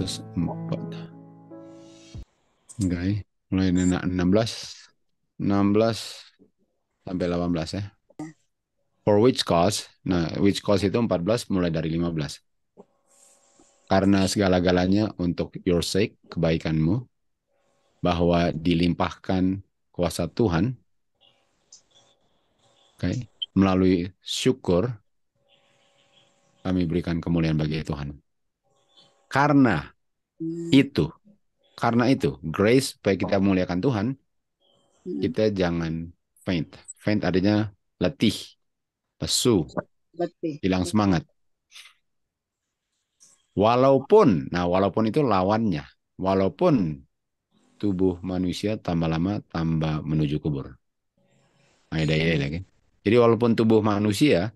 104. Enggak ya. Mulai 16 sampai 18 ya. For which cause? Nah, which cause itu 14 mulai dari 15. Karena segala-galanya untuk your sake, kebaikanmu, bahwa dilimpahkan kuasa Tuhan, okay, melalui syukur, kami berikan kemuliaan bagi Tuhan. Karena itu, grace supaya kita memuliakan Tuhan, kita jangan faint. Faint artinya letih, lesu, hilang semangat. Walaupun itu lawannya. Walaupun tubuh manusia tambah lama tambah menuju kubur. Ada lagi. Jadi walaupun tubuh manusia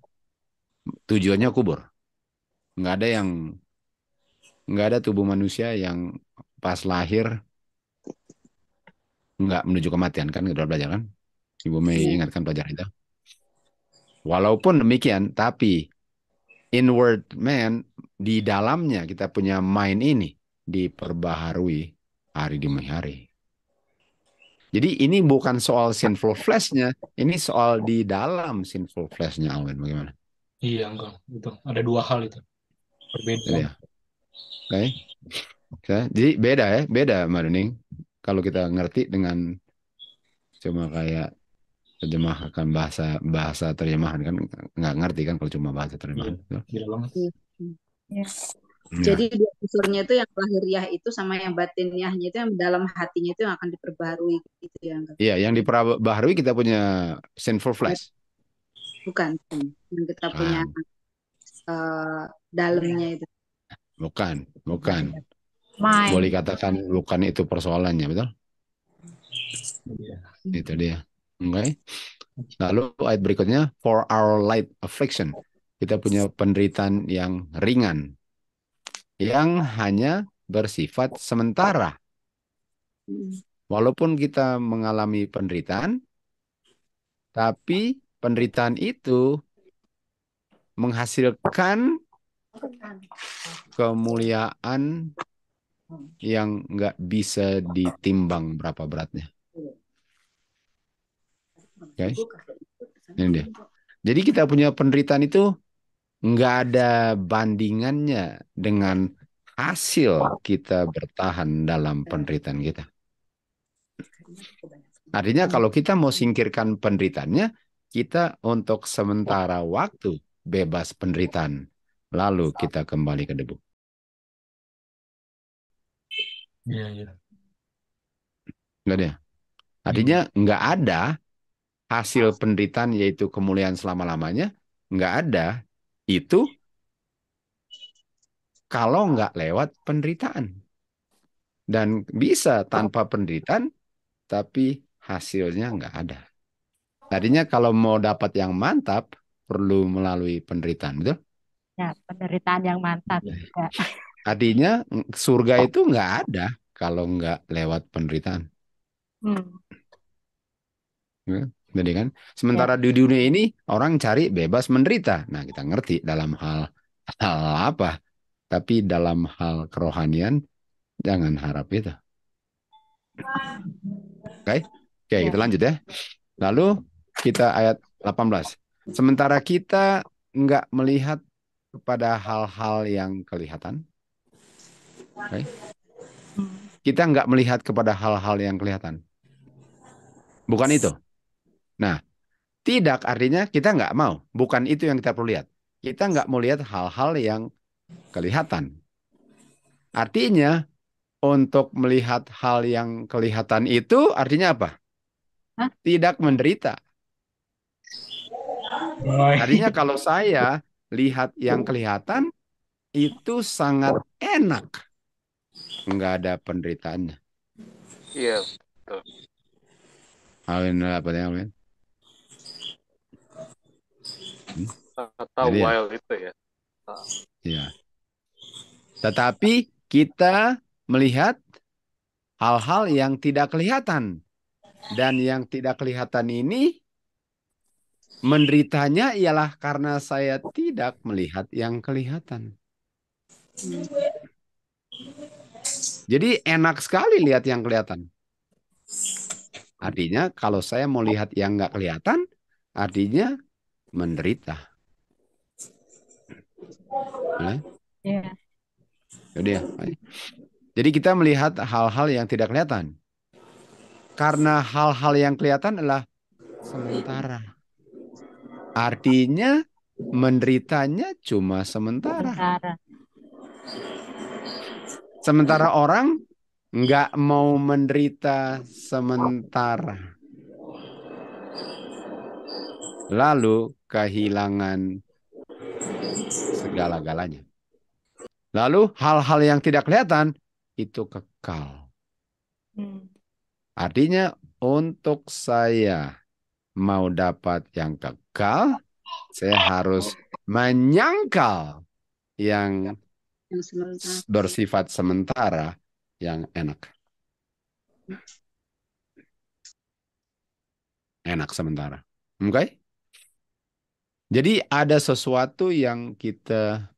tujuannya kubur. Nggak ada tubuh manusia yang pas lahir nggak menuju kematian, kan? Kita belajar kan? Ibu Mei ingatkan pelajaran itu. Walaupun demikian, tapi inward man, di dalamnya kita punya mind ini diperbaharui hari demi hari. Jadi ini bukan soal sinful flesh-nya, ini soal di dalam sinful flesh-nya, Alvin. Bagaimana? Iya, enggak. Itu ada dua hal itu. Jadi Perbedaan. ya, oke. Okay. Jadi beda ya, beda Mbak Nuning. Kalau kita ngerti dengan cuma kayak terjemahkan bahasa terjemahan, kan nggak ngerti kan kalau cuma bahasa Iya, terjemahan. beda banget. Ya. Ya. Jadi dua unsurnya itu yang lahiriah itu sama yang batiniahnya itu yang dalam hatinya itu yang akan diperbarui gitu ya enggak? Iya, yang diperbaharui kita punya sinful flesh. Bukan yang kita punya Bukan, dalamnya itu. bukan. Boleh Main. katakan bukan itu persoalannya, betul? Iya. Itu dia. Oke. Lalu ayat berikutnya, for our light affliction. Kita punya penderitaan yang ringan, yang hanya bersifat sementara. Walaupun kita mengalami penderitaan, tapi penderitaan itu menghasilkan kemuliaan yang nggak bisa ditimbang berapa beratnya. Oke. Ini dia. Jadi kita punya penderitaan itu nggak ada bandingannya dengan hasil kita bertahan dalam penderitaan kita. Artinya kalau kita mau singkirkan penderitaannya, kita untuk sementara waktu bebas penderitaan. Lalu kita kembali ke debu. Iya, iya. Nggak ada. Artinya nggak ada hasil penderitaan yaitu kemuliaan selama-lamanya. Nggak ada. Itu kalau nggak lewat penderitaan. Dan bisa tanpa penderitaan, tapi hasilnya nggak ada. Tadinya kalau mau dapat yang mantap, perlu melalui penderitaan, betul? Ya, penderitaan yang mantap juga. Artinya surga itu nggak ada kalau nggak lewat penderitaan. Ya, jadi kan, sementara Ya. di dunia ini orang cari bebas menderita. Nah, kita ngerti dalam hal apa, tapi dalam hal kerohanian jangan harap itu. Oke, oke, Ya. kita lanjut ya. Lalu kita ayat 18. Sementara kita nggak melihat kepada hal-hal yang kelihatan. Okay. Kita nggak melihat kepada hal-hal yang kelihatan. Bukan itu. Nah, tidak artinya kita nggak mau. Bukan itu yang kita perlu lihat. Kita nggak mau lihat hal-hal yang kelihatan. Artinya, untuk melihat hal yang kelihatan itu artinya apa? Hah? Tidak menderita. Oh, Artinya kalau saya lihat yang kelihatan, itu sangat enak. Nggak ada penderitaannya. Iya, betul. Alvin, apa ya, Alvin? Atau Jadi ya, wild itu ya. ya. Tetapi kita melihat hal-hal yang tidak kelihatan. Dan yang tidak kelihatan ini menderitanya ialah karena saya tidak melihat yang kelihatan. Jadi enak sekali lihat yang kelihatan. Artinya kalau saya mau lihat yang nggak kelihatan, artinya menderita. Boleh? Iya. Jadi ya. Jadi kita melihat hal-hal yang tidak kelihatan. Karena hal-hal yang kelihatan adalah sementara. Artinya menderitanya cuma sementara. Sementara. Sementara orang nggak mau menderita sementara. Lalu kehilangan segala-galanya. Lalu hal-hal yang tidak kelihatan itu kekal. Hmm. Artinya untuk saya mau dapat yang kekal, saya harus menyangkal yang Yang sementara. bersifat sementara yang enak. Enak sementara. Oke? Jadi ada sesuatu yang kita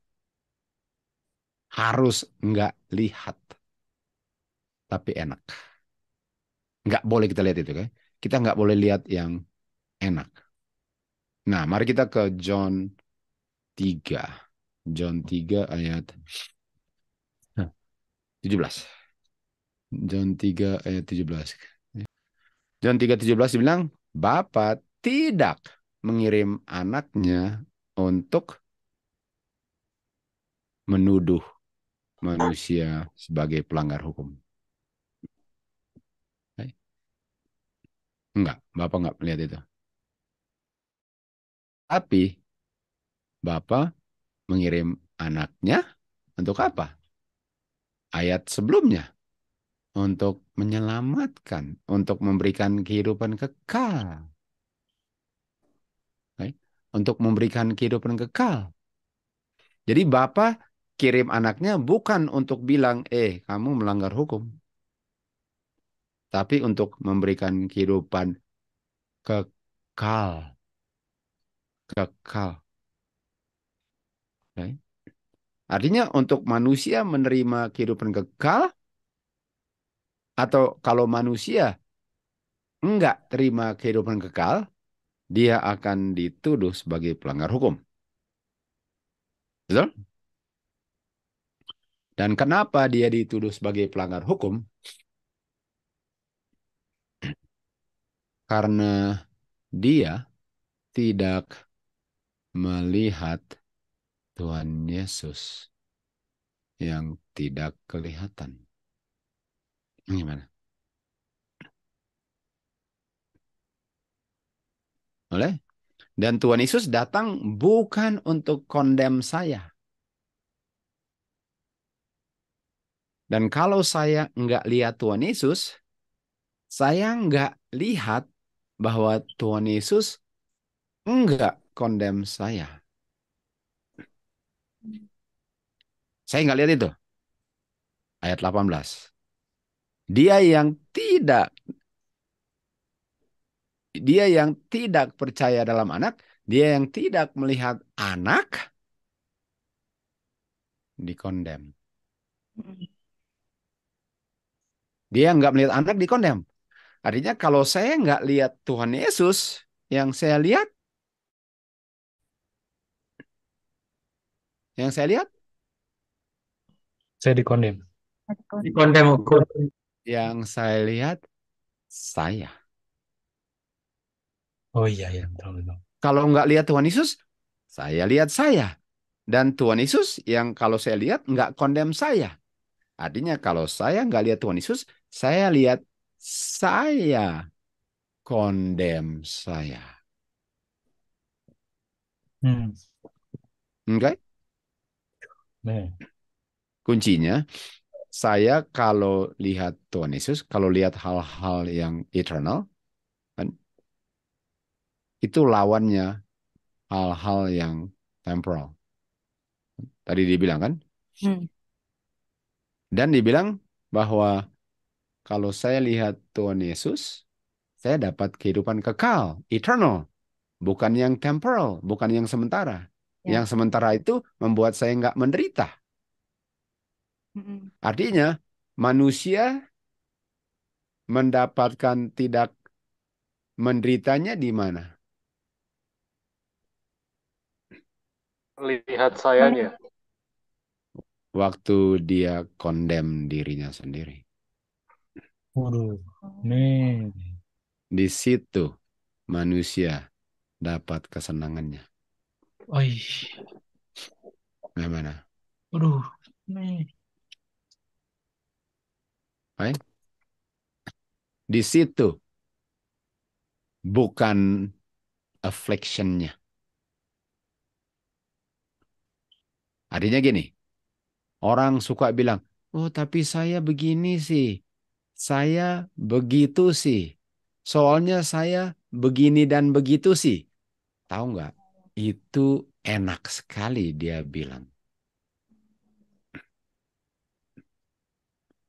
harus nggak lihat. Tapi enak. Nggak boleh kita lihat itu. Kan? Kita nggak boleh lihat yang enak. Nah, mari kita ke John 3. John 3 ayat 17. John 3 ayat 17. John 3:17 dibilang, Bapa tidak mengirim anaknya untuk menuduh manusia sebagai pelanggar hukum. Enggak, Bapak enggak melihat itu. Tapi Bapak mengirim anaknya untuk apa? Ayat sebelumnya. Untuk menyelamatkan, untuk memberikan kehidupan kekal. Untuk memberikan kehidupan kekal. Jadi Bapak kirim anaknya bukan untuk bilang, kamu melanggar hukum. Tapi untuk memberikan kehidupan kekal. Kekal. Okay. Artinya untuk manusia menerima kehidupan kekal, atau kalau manusia enggak terima kehidupan kekal, dia akan dituduh sebagai pelanggar hukum. Betul? Dan kenapa dia dituduh sebagai pelanggar hukum? Karena dia tidak melihat Tuhan Yesus yang tidak kelihatan. Gimana? Boleh? Dan Tuhan Yesus datang bukan untuk kondem saya. Dan kalau saya nggak lihat Tuhan Yesus, saya nggak lihat bahwa Tuhan Yesus nggak kondem saya. Saya nggak lihat itu. Ayat 18. Dia yang tidak percaya dalam anak, dia yang tidak melihat anak, dikondem. Dia nggak melihat anak, dikondem. Artinya kalau saya nggak lihat Tuhan Yesus, yang saya lihat, Saya dikondem. Dikondem hukum. yang saya lihat, saya. Oh iya, betul. Kalau nggak lihat Tuhan Yesus, saya lihat saya. Dan Tuhan Yesus yang kalau saya lihat nggak kondem saya. Artinya kalau saya nggak lihat Tuhan Yesus, saya lihat saya kondem saya. Oke? Nah, Kuncinya, saya kalau lihat Tuhan Yesus, kalau lihat hal-hal yang eternal, kan, itu lawannya hal-hal yang temporal. Tadi dibilang kan? Dan dibilang bahwa kalau saya lihat Tuhan Yesus, saya dapat kehidupan kekal, eternal. Bukan yang temporal, bukan yang sementara. Ya. Yang sementara itu membuat saya nggak menderita. Artinya, manusia mendapatkan tidak menderitanya di mana? Lihat sayanya. Waktu dia kondem dirinya sendiri. Waduh, men. Di situ manusia dapat kesenangannya. Oi, Gimana? waduh, men. Baik. Di situ bukan affliction-nya. Artinya gini, orang suka bilang, oh tapi saya begini sih, saya begitu sih, soalnya saya begini dan begitu sih. Tahu nggak? Itu enak sekali dia bilang.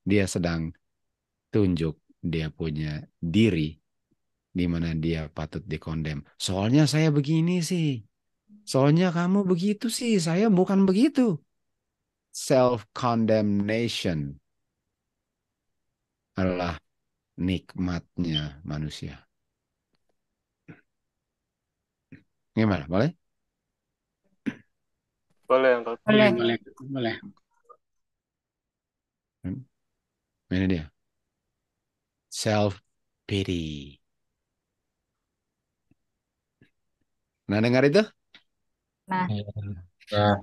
Dia sedang tunjuk dia punya diri di mana dia patut dikondem. Soalnya saya begini sih. Soalnya kamu begitu sih, saya bukan begitu. Self-condemnation adalah nikmatnya manusia. Gimana? Boleh? Boleh, Uncle. Boleh. Ini dia. Self-pity. Nah, dengar itu? Nah, Nah,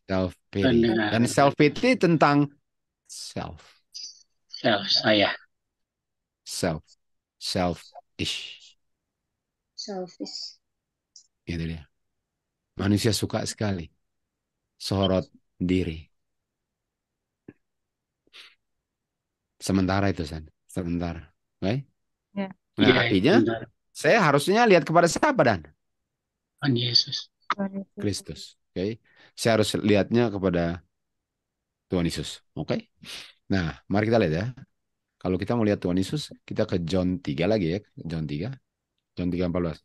Self-pity. Dengar. Dan self-pity tentang self. saya. Self. Selfish. Selfish. Itu dia. Manusia suka sekali sorot diri. Sementara itu, San. Sementara. Oke? ya. Nah, Iya, artinya benar. saya harusnya lihat kepada siapa, Dan? Tuhan Yesus. Tuhan Yesus. Kristus. Oke? Saya harus lihatnya kepada Tuhan Yesus. Oke? Nah, mari kita lihat ya. Kalau kita mau lihat Tuhan Yesus, kita ke John 3 lagi ya. John 3. John 3:14.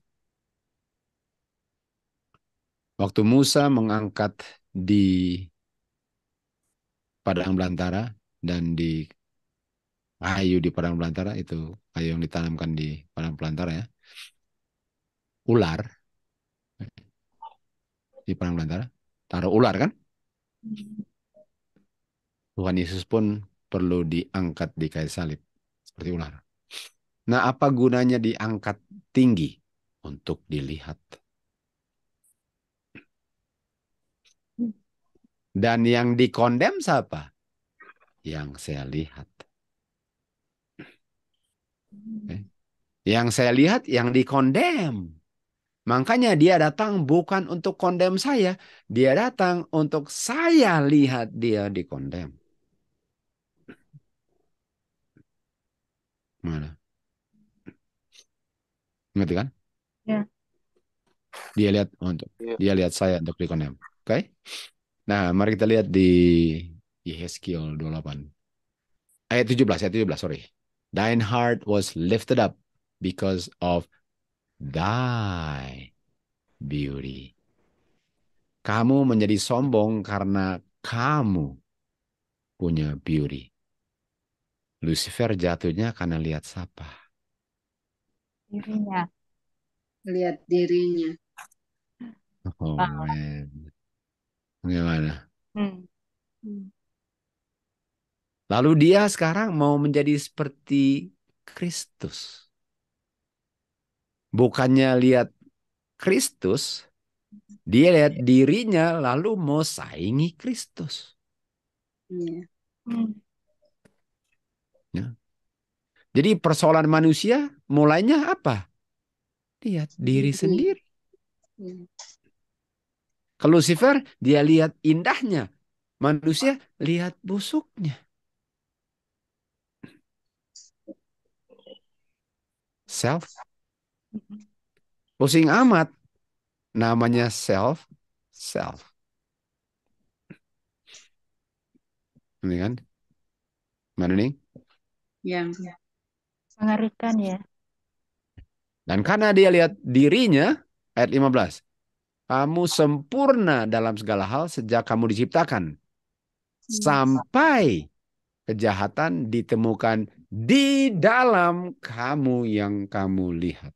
Waktu Musa mengangkat di padang belantara dan di kayu di padang belantara, itu kayu yang ditanamkan di padang belantara ya. Ular di padang belantara. Taruh ular kan? Tuhan Yesus pun perlu diangkat di kayu salib seperti ular. Nah, apa gunanya diangkat tinggi? Untuk dilihat. Dan yang dikondem siapa? Yang saya lihat. Okay. Yang saya lihat yang dikondem. Makanya dia datang bukan untuk kondem saya. Dia datang untuk saya lihat dia dikondem. Mana? Ngerti kan? Ya. Dia lihat saya untuk dikondem. Oke? Nah, mari kita lihat di Yeskiel 28. Ayat 17, sorry. Thine heart was lifted up because of thy beauty. Kamu menjadi sombong karena kamu punya beauty. Lucifer jatuhnya karena lihat siapa? Dirinya. Lihat dirinya. Oh, Wow. man. Gimana? Hmm. Lalu dia sekarang mau menjadi seperti Kristus. Bukannya lihat Kristus, dia lihat dirinya lalu mau saingi Kristus. Iya. Hmm. Ya. Jadi persoalan manusia mulainya apa? Lihat diri sendiri. Iya. Ke Lucifer dia lihat indahnya. Manusia lihat busuknya. Self. Pusing amat. Namanya self. Ini kan? Mana nih? Yang Mengerikan ya. Dan karena dia lihat dirinya, ayat 15. Kamu sempurna dalam segala hal sejak kamu diciptakan. Sampai kejahatan ditemukan di dalam kamu yang kamu lihat.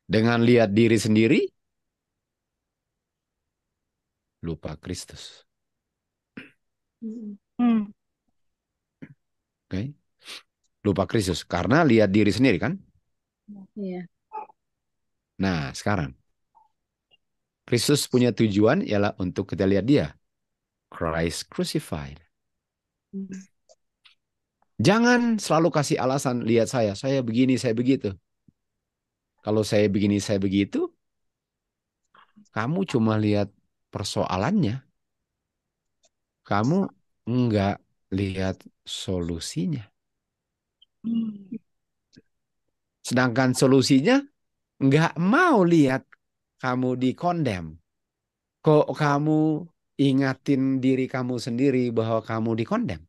Dengan lihat diri sendiri, lupa Kristus. Hmm. Oke. Lupa Kristus karena lihat diri sendiri kan? Iya. Nah, sekarang Kristus punya tujuan ialah untuk kita lihat dia. Christ crucified. Jangan selalu kasih alasan lihat saya begini, saya begitu. Kalau saya begini, saya begitu, kamu cuma lihat persoalannya. Kamu enggak lihat solusinya. Sedangkan solusinya enggak mau lihat kamu dikondem. Kok kamu ingatin diri kamu sendiri bahwa kamu dikondem?